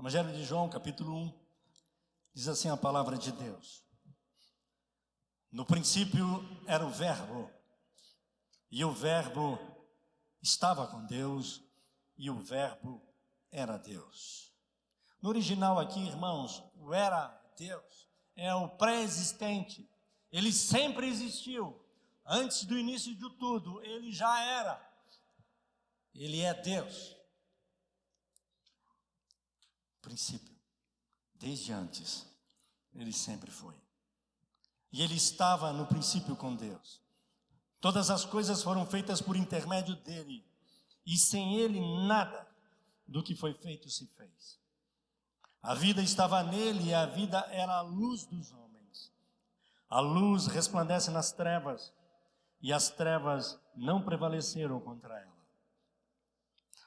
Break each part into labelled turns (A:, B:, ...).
A: Evangelho de João, capítulo 1, diz assim a palavra de Deus. No princípio era o Verbo, e o Verbo estava com Deus, e o Verbo era Deus. No original aqui, irmãos, o era Deus é o pré-existente. Ele sempre existiu. Antes do início de tudo, ele já era. Ele é Deus. Princípio. Desde antes, ele sempre foi. E ele estava no princípio com Deus. Todas as coisas foram feitas por intermédio dele. E sem ele, nada do que foi feito se fez. A vida estava nele e a vida era a luz dos homens. A luz resplandece nas trevas e as trevas não prevaleceram contra ela.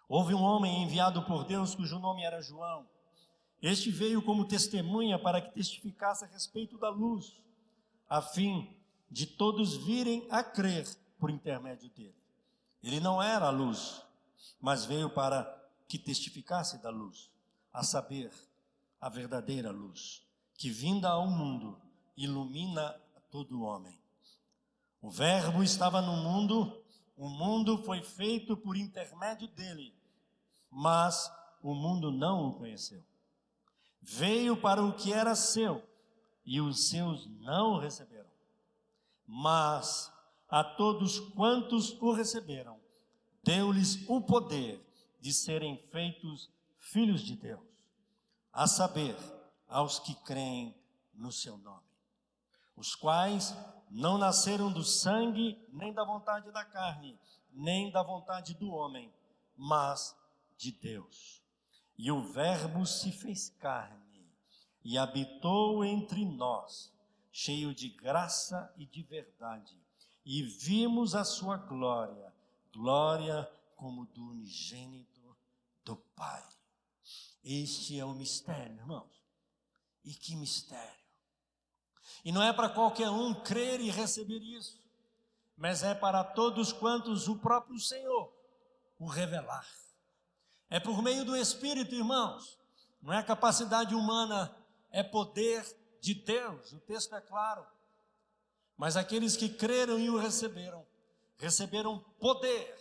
A: Houve um homem enviado por Deus cujo nome era João. Este veio como testemunha para que testificasse a respeito da luz, a fim de todos virem a crer por intermédio dele. Ele não era a luz, mas veio para que testificasse da luz, a saber, a verdadeira luz, que vinda ao mundo, ilumina a todo homem. O Verbo estava no mundo, o mundo foi feito por intermédio dele, mas o mundo não o conheceu. Veio para o que era seu, e os seus não o receberam. Mas a todos quantos o receberam, deu-lhes o poder de serem feitos filhos de Deus, a saber, aos que creem no seu nome, os quais não nasceram do sangue, nem da vontade da carne, nem da vontade do homem, mas de Deus. E o Verbo se fez carne e habitou entre nós, cheio de graça e de verdade. E vimos a sua glória, glória como do unigênito do Pai. Este é o mistério, irmãos. E que mistério! E não é para qualquer um crer e receber isso, mas é para todos quantos o próprio Senhor o revelar. É por meio do Espírito, irmãos. Não é capacidade humana, é poder de Deus. O texto é claro. Mas aqueles que creram e o receberam, receberam poder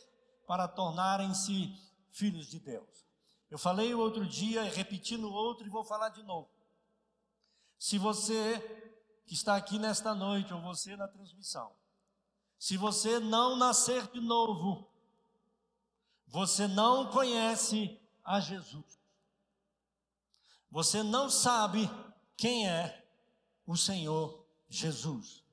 A: para tornarem-se filhos de Deus. Eu falei o outro dia, repeti no outro e vou falar de novo. Se você que está aqui nesta noite, ou você na transmissão, se você não nascer de novo, você não conhece a Jesus. Você não sabe quem é o Senhor Jesus.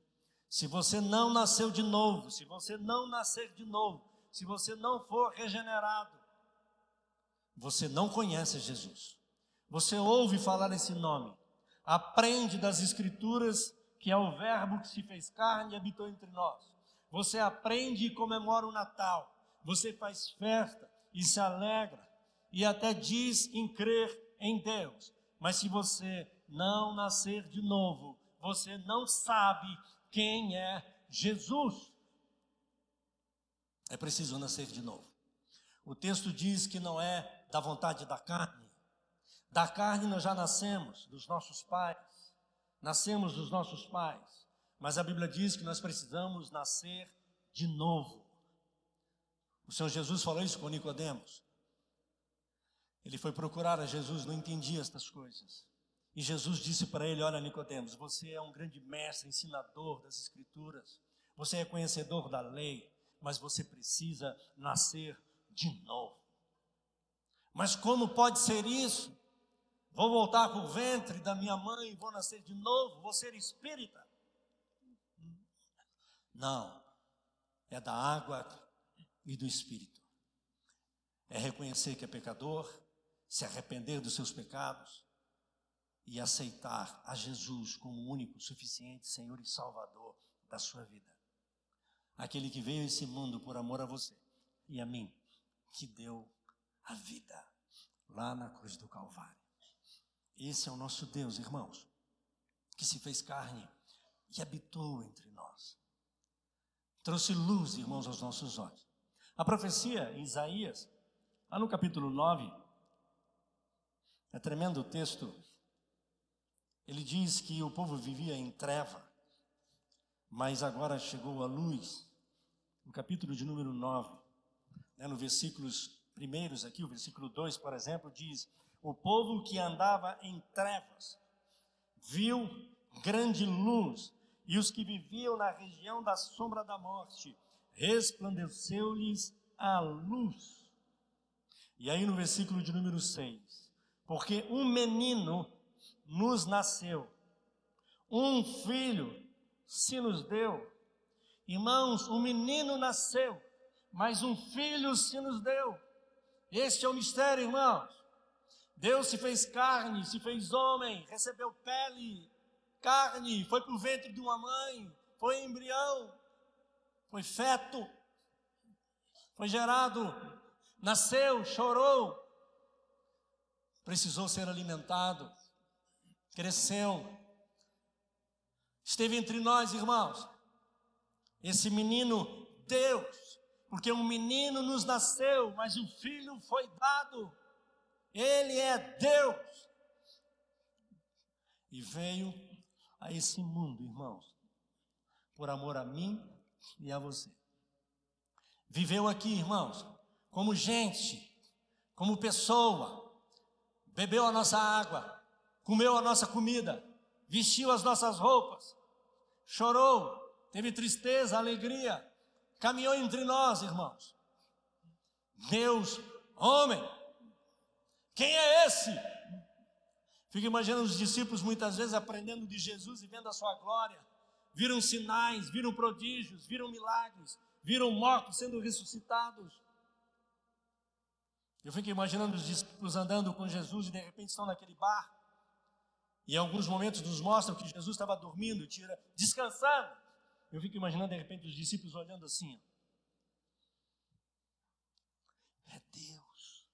A: Se você não nasceu de novo, se você não nascer de novo, se você não for regenerado, você não conhece Jesus. Você ouve falar esse nome, aprende das Escrituras que é o Verbo que se fez carne e habitou entre nós. Você aprende e comemora o Natal. Você faz festa e se alegra e até diz em crer em Deus. Mas se você não nascer de novo, você não sabe quem é Jesus. É preciso nascer de novo. O texto diz que não é da vontade da carne. Da carne nós já nascemos, dos nossos pais. Nascemos dos nossos pais. Mas a Bíblia diz que nós precisamos nascer de novo. O Senhor Jesus falou isso com Nicodemos. Ele foi procurar a Jesus, não entendia estas coisas. E Jesus disse para ele: olha, Nicodemos, você é um grande mestre, ensinador das Escrituras. Você é conhecedor da lei, mas você precisa nascer de novo. Mas como pode ser isso? Vou voltar para o ventre da minha mãe e vou nascer de novo? Vou ser espírita? Não, é da água e do Espírito. É reconhecer que é pecador, se arrepender dos seus pecados e aceitar a Jesus como o único, suficiente Senhor e Salvador da sua vida. Aquele que veio a esse mundo por amor a você e a mim, que deu a vida lá na cruz do Calvário. Esse é o nosso Deus, irmãos, que se fez carne e habitou entre nós. Trouxe luz, irmãos, aos nossos olhos. A profecia em Isaías, lá no capítulo 9, É tremendo o texto. Ele diz que o povo vivia em treva, mas agora chegou a luz. No capítulo de número 9, no versículos primeiros aqui, o versículo 2, por exemplo, diz: o povo que andava em trevas viu grande luz, e os que viviam na região da sombra da morte, resplandeceu-lhes a luz. E aí no versículo de número 6, porque um menino nos nasceu, um filho se nos deu. Irmãos, um menino nasceu, mas um filho se nos deu. Este é o mistério, irmãos. Deus se fez carne, se fez homem, recebeu pele, carne, foi para o ventre de uma mãe, foi embrião, foi feto, foi gerado, nasceu, chorou, precisou ser alimentado, cresceu, esteve entre nós, irmãos. Esse menino, Deus, porque um menino nos nasceu, mas um filho foi dado. Ele é Deus. E veio a esse mundo, irmãos, por amor a mim e a você. Viveu aqui, irmãos, como gente, como pessoa, bebeu a nossa água, comeu a nossa comida, vestiu as nossas roupas, chorou, teve tristeza, alegria, caminhou entre nós, irmãos. Deus, homem, quem é esse? Fico imaginando os discípulos muitas vezes aprendendo de Jesus e vendo a sua glória. Viram sinais, viram prodígios, viram milagres, viram mortos sendo ressuscitados. Eu fico imaginando os discípulos andando com Jesus e de repente estão naquele bar. E em alguns momentos nos mostram que Jesus estava dormindo, descansando. Eu fico imaginando de repente os discípulos olhando assim. É Deus.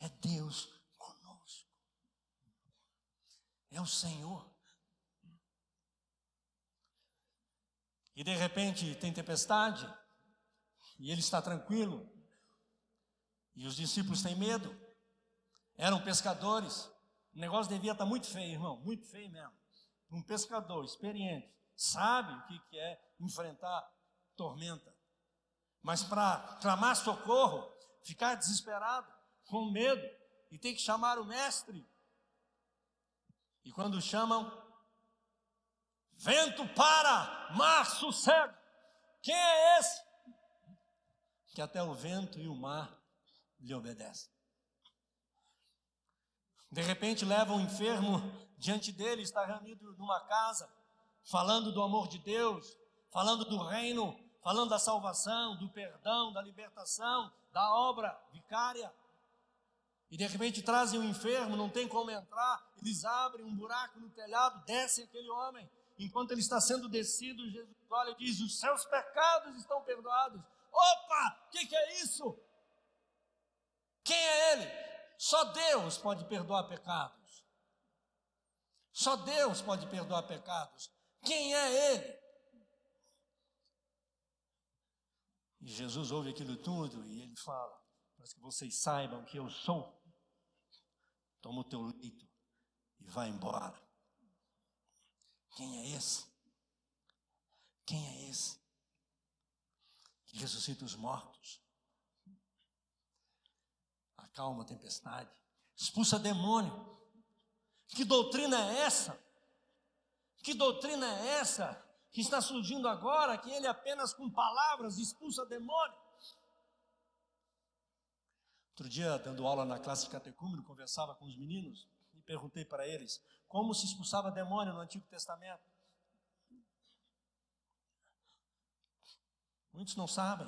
A: É Deus conosco. É o Senhor. E de repente tem tempestade, e ele está tranquilo, e os discípulos têm medo. Eram pescadores, o negócio devia estar muito feio, irmão, muito feio mesmo. Um pescador experiente, sabe o que é enfrentar tormenta, mas para clamar socorro, ficar desesperado, com medo, e tem que chamar o mestre. E quando chamam, vento para, mar sossega. Quem é esse? Que até o vento e o mar lhe obedecem. De repente leva um enfermo diante dele, está reunido numa casa, falando do amor de Deus, falando do reino, falando da salvação, do perdão, da libertação, da obra vicária. E de repente trazem o enfermo, não tem como entrar, eles abrem um buraco no telhado, descem aquele homem. Enquanto ele está sendo descido, Jesus olha e diz: os seus pecados estão perdoados. Opa, o que é isso? Quem é ele? Só Deus pode perdoar pecados. Só Deus pode perdoar pecados. Quem é ele? E Jesus ouve aquilo tudo e ele fala: para que vocês saibam que eu sou, toma o teu leito e vai embora. Quem é esse? Quem é esse que ressuscita os mortos, acalma a tempestade, expulsa demônio? Que doutrina é essa? Que doutrina é essa que está surgindo agora, que ele apenas com palavras expulsa demônio? Outro dia, dando aula na classe de catecúmeno, conversava com os meninos e perguntei para eles como se expulsava demônio no Antigo Testamento. Muitos não sabem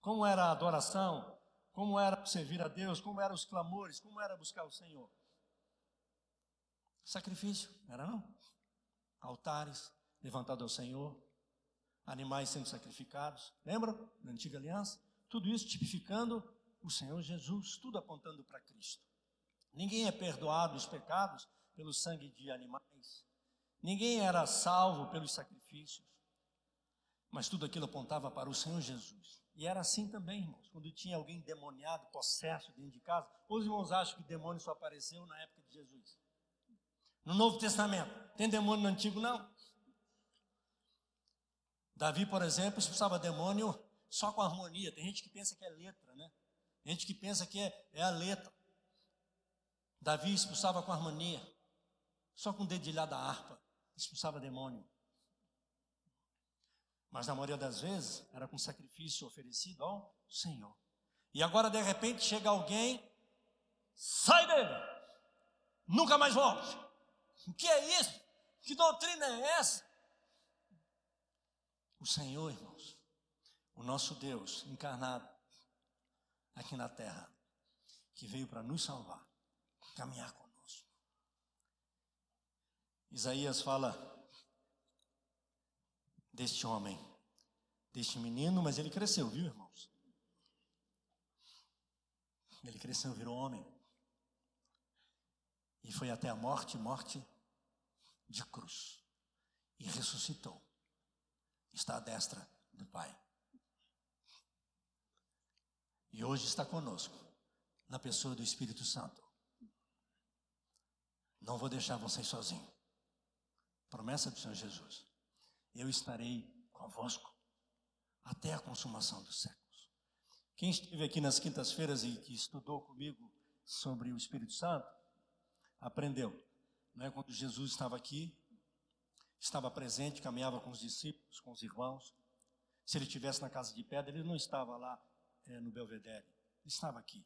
A: como era a adoração, como era servir a Deus, como eram os clamores, como era buscar o Senhor. Sacrifício, era não? Altares levantados ao Senhor, animais sendo sacrificados, lembram? Na antiga aliança, tudo isso tipificando o Senhor Jesus, tudo apontando para Cristo. Ninguém é perdoado os pecados pelo sangue de animais, ninguém era salvo pelos sacrifícios. Mas tudo aquilo apontava para o Senhor Jesus. E era assim também, irmãos, quando tinha alguém endemoniado, possesso dentro de casa. Os irmãos acham que demônio só apareceu na época de Jesus. No Novo Testamento, tem demônio no Antigo? Não. Davi, por exemplo, expulsava demônio só com harmonia. Tem gente que pensa que é letra, né? Tem gente que pensa que é a letra. Davi expulsava com harmonia, só com o dedilhar da harpa, expulsava demônio. Mas na maioria das vezes, era com sacrifício oferecido ao Senhor. E agora, de repente, chega alguém, sai dele, nunca mais volte. O que é isso? Que doutrina é essa? O Senhor, irmãos, o nosso Deus encarnado aqui na terra, que veio para nos salvar, caminhar conosco. Isaías fala deste homem, deste menino, mas ele cresceu, viu, irmãos? Ele cresceu, virou homem. E foi até a morte de cruz. E ressuscitou. Está à destra do Pai. E hoje está conosco, na pessoa do Espírito Santo. Não vou deixar vocês sozinhos. Promessa do Senhor Jesus. Eu estarei convosco até a consumação dos séculos. Quem esteve aqui nas quintas-feiras e que estudou comigo sobre o Espírito Santo, aprendeu. Não é? Quando Jesus estava aqui, estava presente, caminhava com os discípulos, com os irmãos. Se ele estivesse na casa de pedra, ele não estava lá no Belvedere. Ele estava aqui.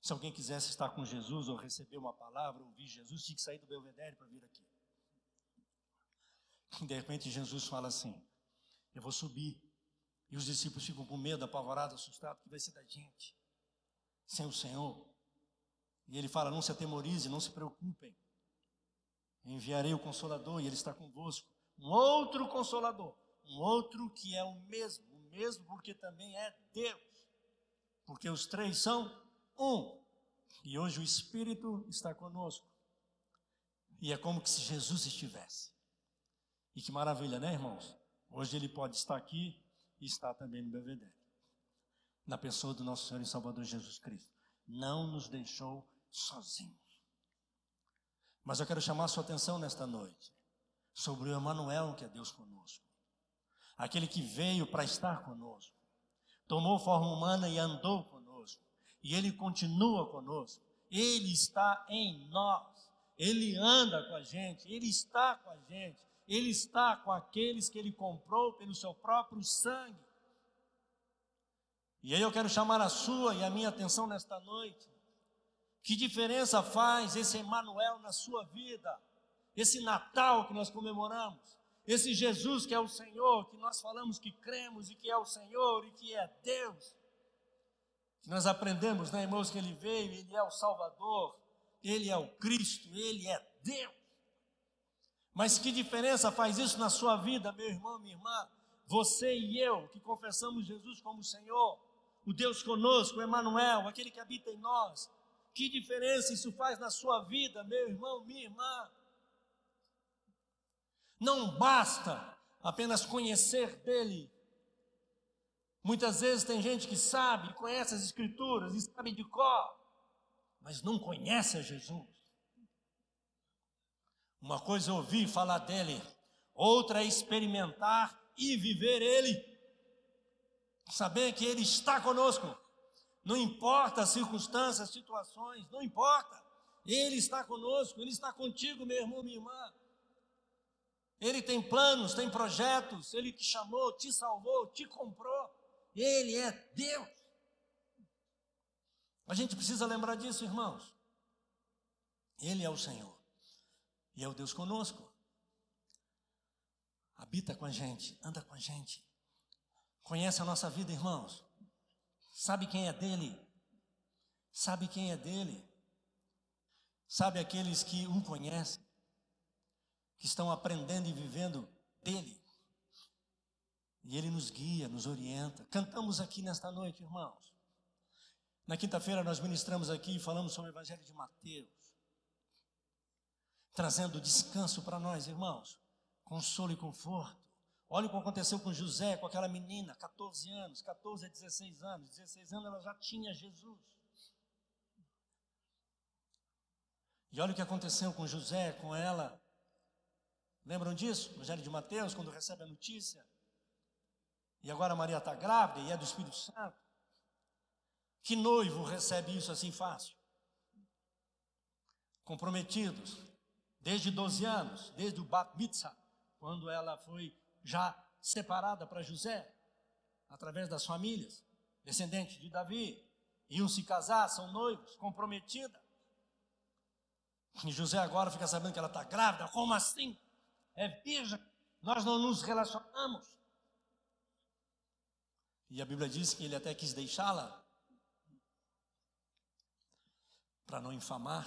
A: Se alguém quisesse estar com Jesus ou receber uma palavra, ouvir Jesus, tinha que sair do Belvedere para vir aqui. De repente Jesus fala assim, eu vou subir. E os discípulos ficam com medo, apavorados, assustados, que vai ser da gente, sem o Senhor. E ele fala, não se atemorize, não se preocupem. Enviarei o Consolador e ele está convosco. Um outro Consolador, um outro que é o mesmo porque também é Deus. Porque os três são um. E hoje o Espírito está conosco. E é como que se Jesus estivesse. E que maravilha, né, irmãos? Hoje ele pode estar aqui e está também no Belvedere. Na pessoa do nosso Senhor e Salvador Jesus Cristo. Não nos deixou sozinhos. Mas eu quero chamar a sua atenção nesta noite sobre o Emanuel, que é Deus conosco. Aquele que veio para estar conosco. Tomou forma humana e andou conosco. E ele continua conosco. Ele está em nós. Ele anda com a gente. Ele está com a gente. Ele está com aqueles que ele comprou pelo seu próprio sangue. E aí eu quero chamar a sua e a minha atenção nesta noite. Que diferença faz esse Emanuel na sua vida? Esse Natal que nós comemoramos? Esse Jesus que é o Senhor, que nós falamos que cremos e que é o Senhor e que é Deus. Que nós aprendemos, né, irmãos, que Ele veio, Ele é o Salvador, Ele é o Cristo, Ele é Deus. Mas que diferença faz isso na sua vida, meu irmão, minha irmã? Você e eu, que confessamos Jesus como Senhor, o Deus conosco, o Emanuel, aquele que habita em nós. Que diferença isso faz na sua vida, meu irmão, minha irmã? Não basta apenas conhecer dele. Muitas vezes tem gente que sabe, conhece as Escrituras e sabe de cor, mas não conhece a Jesus. Uma coisa é ouvir falar dele, outra é experimentar e viver ele. Saber que ele está conosco. Não importa as circunstâncias, as situações, não importa. Ele está conosco, ele está contigo, meu irmão, minha irmã. Ele tem planos, tem projetos, ele te chamou, te salvou, te comprou. Ele é Deus. A gente precisa lembrar disso, irmãos. Ele é o Senhor. E é o Deus conosco. Habita com a gente, anda com a gente. Conhece a nossa vida, irmãos. Sabe quem é dele? Sabe quem é dele? Sabe aqueles que o conhecem, que estão aprendendo e vivendo dele. E ele nos guia, nos orienta. Cantamos aqui nesta noite, irmãos. Na quinta-feira nós ministramos aqui e falamos sobre o Evangelho de Mateus. Trazendo descanso para nós, irmãos. Consolo e conforto. Olha o que aconteceu com José, com aquela menina, 14 anos, 14 a 16 anos. 16 anos ela já tinha Jesus. E olha o que aconteceu com José, com ela. Lembram disso? No Evangelho de Mateus, quando recebe a notícia. E agora Maria está grávida e é do Espírito Santo. Que noivo recebe isso assim fácil? Comprometidos, desde 12 anos, desde o Bat Mitzvah, quando ela foi já separada para José, através das famílias, descendentes de Davi, iam se casar, são noivos, comprometida. E José agora fica sabendo que ela está grávida, como assim? É virgem, nós não nos relacionamos. E a Bíblia diz que ele até quis deixá-la para não infamar.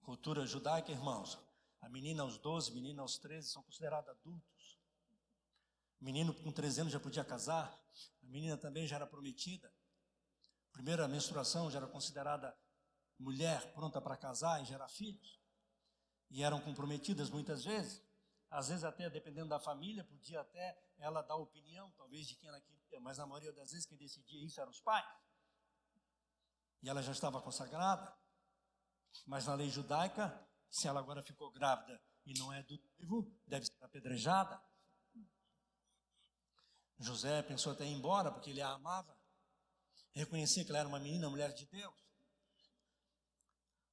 A: Cultura judaica, irmãos, a menina aos 12, menina aos 13 são considerados adultos. O menino com 13 anos já podia casar, a menina também já era prometida. Primeira menstruação já era considerada mulher pronta para casar e gerar filhos. E eram comprometidas muitas vezes. Às vezes até, dependendo da família, podia até ela dar opinião, talvez de quem ela queria, mas na maioria das vezes quem decidia isso eram os pais. E ela já estava consagrada. Mas na lei judaica, se ela agora ficou grávida e não é do noivo, deve ser apedrejada. José pensou até ir embora, porque ele a amava. Reconhecia que ela era uma menina, mulher de Deus.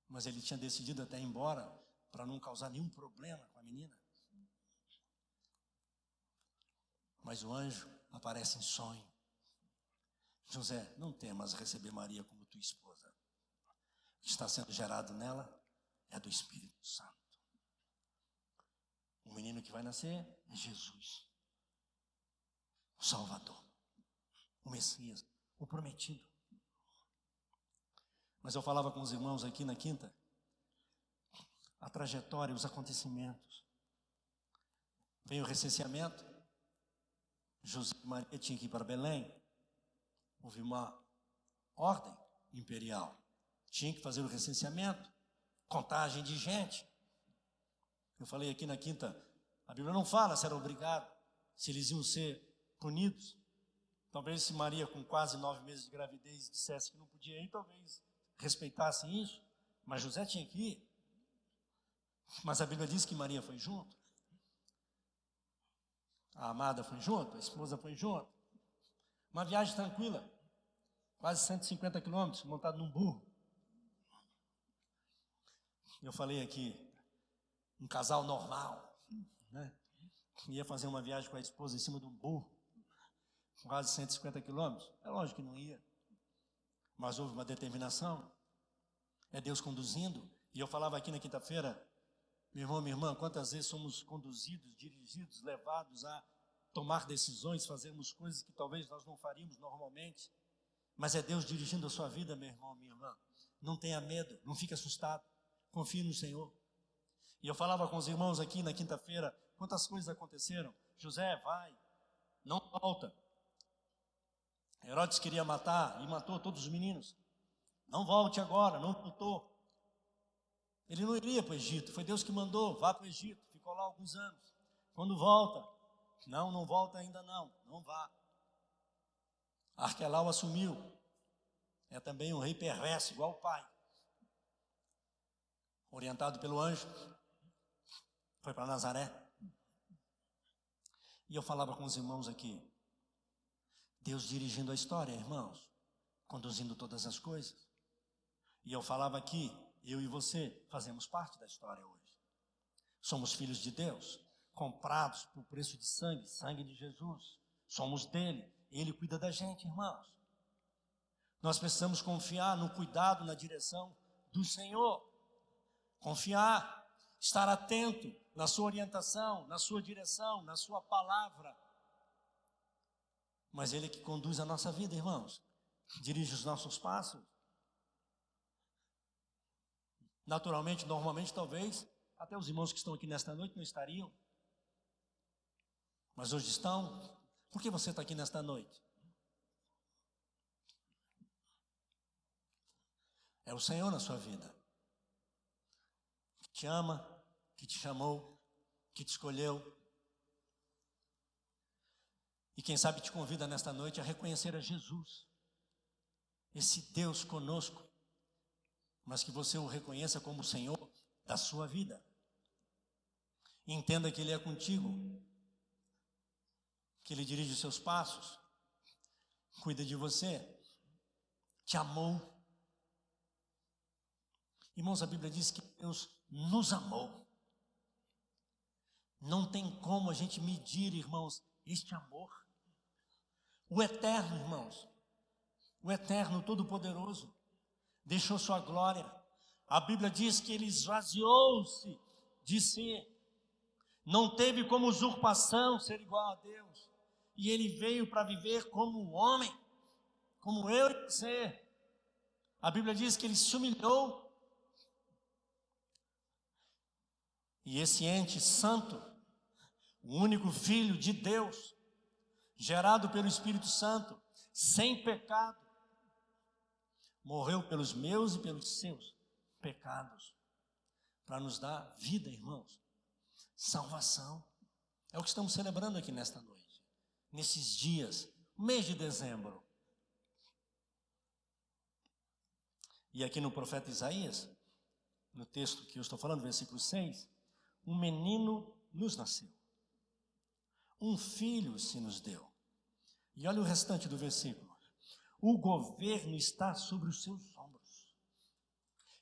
A: Mas ele tinha decidido até ir embora, para não causar nenhum problema com a menina. Mas o anjo aparece em sonho. José, não temas receber Maria como tua esposa. O que está sendo gerado nela é do Espírito Santo. O menino que vai nascer é Jesus, o Salvador, o Messias, o prometido. Mas eu falava com os irmãos aqui na quinta, a trajetória, os acontecimentos. Veio o recenseamento, José e Maria tinham que ir para Belém. Houve uma ordem imperial. Tinha que fazer o recenseamento, contagem de gente. Eu falei aqui na quinta, a Bíblia não fala se era obrigado, se eles iam ser punidos. Talvez se Maria, com quase 9 meses de gravidez, dissesse que não podia ir, talvez respeitassem isso. Mas José tinha que ir. Mas a Bíblia diz que Maria foi junto. A amada foi junto, a esposa foi junto. Uma viagem tranquila, quase 150 quilômetros, montado num burro. Eu falei aqui, um casal normal, né? Ia fazer uma viagem com a esposa em cima de um burro, quase 150 quilômetros. É lógico que não ia, mas houve uma determinação. É Deus conduzindo. E eu falava aqui na quinta-feira, meu irmão, minha irmã, quantas vezes somos conduzidos, dirigidos, levados a tomar decisões, fazermos coisas que talvez nós não faríamos normalmente. Mas é Deus dirigindo a sua vida, meu irmão, minha irmã. Não tenha medo, não fique assustado. Confie no Senhor. E eu falava com os irmãos aqui na quinta-feira, quantas coisas aconteceram. José, vai, não volta. Herodes queria matar e matou todos os meninos. Não volte agora, não voltou. Ele não iria para o Egito, foi Deus que mandou, vá para o Egito. Ficou lá alguns anos. Quando volta, não volta ainda não vá. Arquelau assumiu. É também um rei perverso, igual o pai. Orientado pelo anjo, foi para Nazaré. E eu falava com os irmãos aqui, Deus dirigindo a história, irmãos, conduzindo todas as coisas. E eu falava aqui, eu e você fazemos parte da história hoje. Somos filhos de Deus, comprados por preço de sangue, sangue de Jesus. Somos dele, ele cuida da gente, irmãos. Nós precisamos confiar no cuidado, na direção do Senhor. Confiar, estar atento na sua orientação, na sua direção, na sua palavra. Mas ele é que conduz a nossa vida, irmãos. Dirige os nossos passos. Naturalmente, normalmente, talvez, até os irmãos que estão aqui nesta noite não estariam. Mas hoje estão. Por que você está aqui nesta noite? É o Senhor na sua vida. Que te ama, que te chamou, que te escolheu. E quem sabe te convida nesta noite a reconhecer a Jesus, esse Deus conosco, mas que você o reconheça como o Senhor da sua vida. Entenda que Ele é contigo, que Ele dirige os seus passos, cuida de você, te amou. Irmãos, a Bíblia diz que Deus nos amou. Não tem como a gente medir, irmãos, este amor. O Eterno, irmãos, o Eterno Todo-Poderoso, deixou sua glória. A Bíblia diz que Ele esvaziou-se de si. Não teve como usurpação ser igual a Deus. E Ele veio para viver como um homem, como eu e você. A Bíblia diz que Ele se humilhou. E esse ente santo, o único Filho de Deus, gerado pelo Espírito Santo, sem pecado, morreu pelos meus e pelos seus pecados, para nos dar vida, irmãos, salvação. É o que estamos celebrando aqui nesta noite, nesses dias, mês de dezembro. E aqui no profeta Isaías, no texto que eu estou falando, versículo 6, um menino nos nasceu, um filho se nos deu. E olha o restante do versículo. O governo está sobre os seus ombros.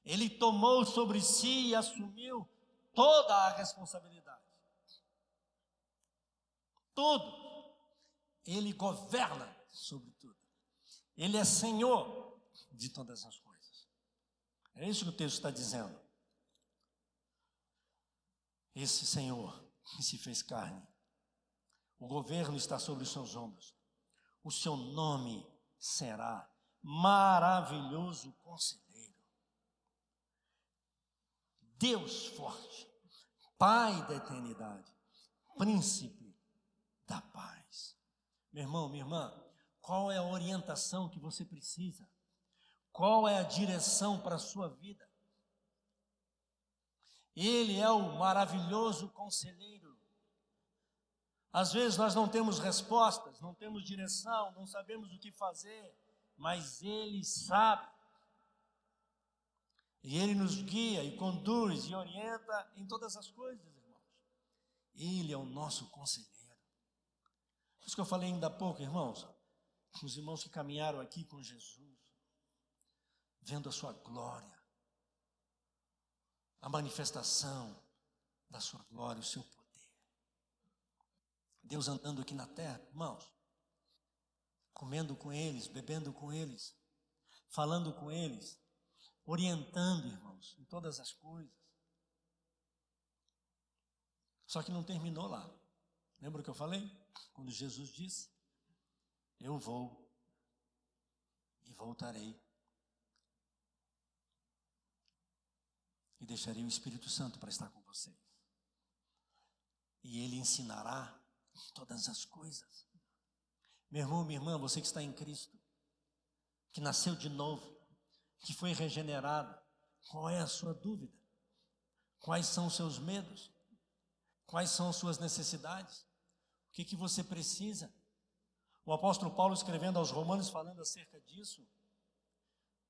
A: Ele tomou sobre si e assumiu toda a responsabilidade. Tudo. Ele governa sobre tudo. Ele é Senhor de todas as coisas. É isso que o texto está dizendo. Esse Senhor que se fez carne, o governo está sobre os seus ombros. O seu nome será Maravilhoso Conselheiro, Deus Forte, Pai da Eternidade, Príncipe da Paz. Meu irmão, minha irmã, qual é a orientação que você precisa? Qual é a direção para a sua vida? Ele é o maravilhoso conselheiro. Às vezes nós não temos respostas, não temos direção, não sabemos o que fazer, mas Ele sabe. E Ele nos guia e conduz e orienta em todas as coisas, irmãos. Ele é o nosso conselheiro. Por isso que eu falei ainda há pouco, irmãos, os irmãos que caminharam aqui com Jesus, vendo a sua glória, a manifestação da sua glória, o seu poder. Deus andando aqui na terra, irmãos, comendo com eles, bebendo com eles, falando com eles, orientando, irmãos, em todas as coisas. Só que não terminou lá. Lembra o que eu falei? Quando Jesus disse: eu vou e voltarei. E deixarei o Espírito Santo para estar com vocês. E Ele ensinará todas as coisas. Meu irmão, minha irmã, você que está em Cristo, que nasceu de novo, que foi regenerado, qual é a sua dúvida? Quais são os seus medos? Quais são as suas necessidades? O que você precisa? O apóstolo Paulo, escrevendo aos Romanos, falando acerca disso: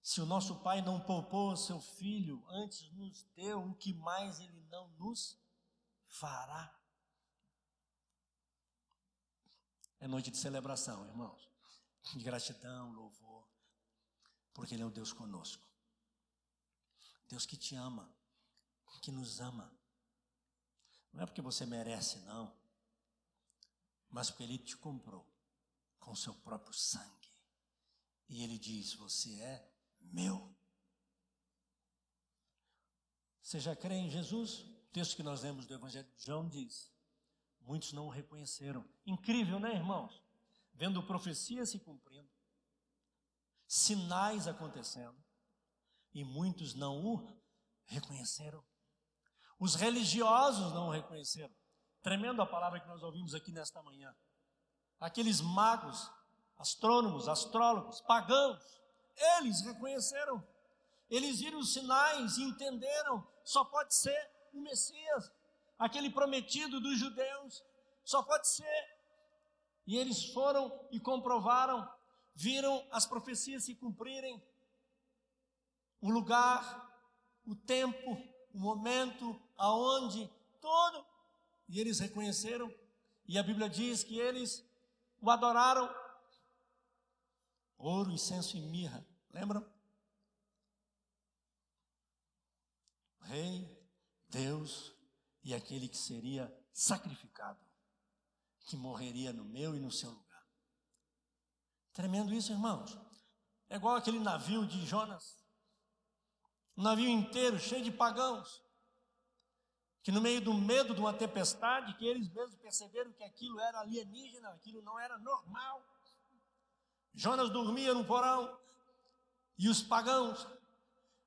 A: se o nosso Pai não poupou o seu Filho, antes nos deu, o que mais Ele não nos fará? É noite de celebração, irmãos, de gratidão, louvor, porque Ele é o Deus conosco. Deus que te ama, que nos ama. Não é porque você merece, não, mas porque Ele te comprou com o seu próprio sangue. E Ele diz: você é meu. Você já crê em Jesus? O texto que nós lemos do Evangelho de João diz: muitos não o reconheceram. Incrível, né, irmãos? Vendo profecias se cumprindo, sinais acontecendo, e muitos não o reconheceram. Os religiosos não o reconheceram. Tremendo a palavra que nós ouvimos aqui nesta manhã. Aqueles magos, astrônomos, astrólogos, pagãos, eles reconheceram. Eles viram os sinais e entenderam: só pode ser o Messias, aquele prometido dos judeus, só pode ser. E eles foram e comprovaram, viram as profecias se cumprirem, o lugar, o tempo, o momento, aonde, tudo. E eles reconheceram, e a Bíblia diz que eles o adoraram. Ouro, incenso e mirra, lembram? Rei, Deus e aquele que seria sacrificado, que morreria no meu e no seu lugar. Tremendo isso, irmãos. É igual aquele navio de Jonas, um navio inteiro cheio de pagãos, que no meio do medo de uma tempestade, que eles mesmos perceberam que aquilo era alienígena, aquilo não era normal. Jonas dormia no porão e os pagãos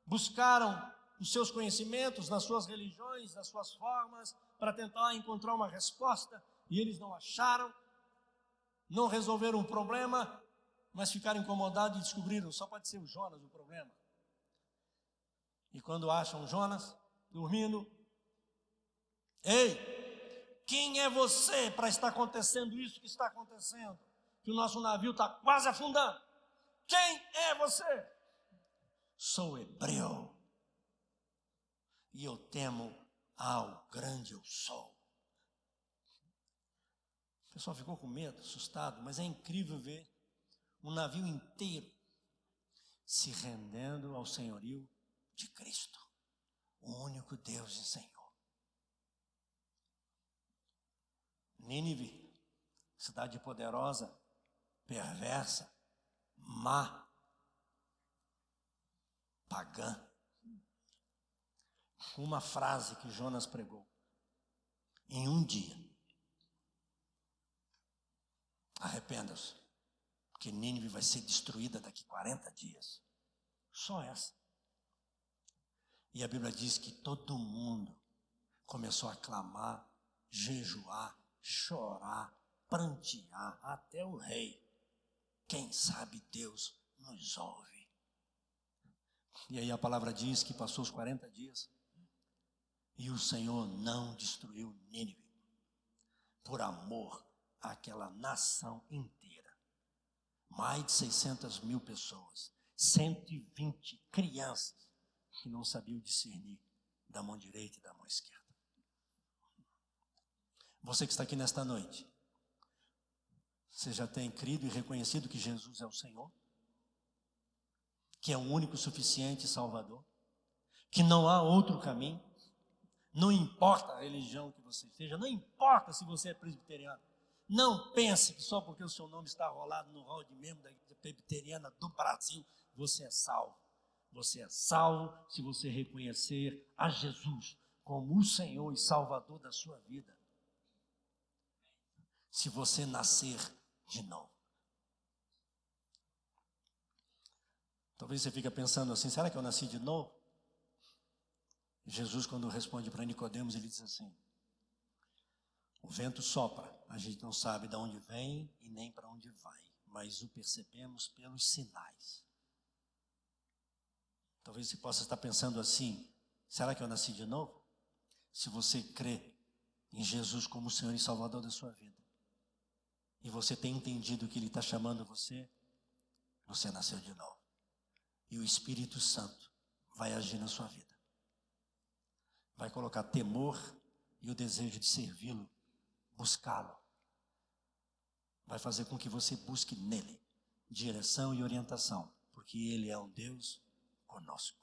A: buscaram os seus conhecimentos, nas suas religiões, nas suas formas, para tentar encontrar uma resposta, e eles não acharam, não resolveram o problema, mas ficaram incomodados e descobriram, só pode ser o Jonas o problema. E quando acham Jonas dormindo, ei, quem é você para estar acontecendo isso que está acontecendo? Que o nosso navio está quase afundando. Quem é você? Sou hebreu e eu temo ao grande eu sou. O pessoal ficou com medo, assustado, mas é incrível ver um navio inteiro se rendendo ao senhorio de Cristo, o único Deus e Senhor. Nínive, cidade poderosa, perversa, má, pagã. Uma frase que Jonas pregou: em um dia, arrependa-se, porque Nínive vai ser destruída daqui 40 dias. Só essa. E a Bíblia diz que todo mundo começou a clamar, jejuar, chorar, prantear, até o rei. Quem sabe Deus nos ouve. E aí a palavra diz que passou os 40 dias e o Senhor não destruiu Nínive por amor àquela nação inteira. Mais de 600 mil pessoas, 120 crianças que não sabiam discernir da mão direita e da mão esquerda. Você que está aqui nesta noite, você já tem crido e reconhecido que Jesus é o Senhor? Que é o único suficiente Salvador? Que não há outro caminho? Não importa a religião que você seja, não importa se você é presbiteriano. Não pense que só porque o seu nome está rolado no hall de membro da Igreja Presbiteriana do Brasil, você é salvo. Você é salvo se você reconhecer a Jesus como o Senhor e Salvador da sua vida. Se você nascer de novo. Talvez você fique pensando assim, será que eu nasci de novo? Jesus, quando responde para Nicodemos, ele diz assim: o vento sopra, a gente não sabe de onde vem e nem para onde vai, mas o percebemos pelos sinais. Talvez você possa estar pensando assim, será que eu nasci de novo? Se você crê em Jesus como o Senhor e Salvador da sua vida, e você tem entendido que Ele está chamando você, você nasceu de novo. E o Espírito Santo vai agir na sua vida. Vai colocar temor e o desejo de servi-lo, buscá-lo. Vai fazer com que você busque nele direção e orientação, porque Ele é um Deus conosco.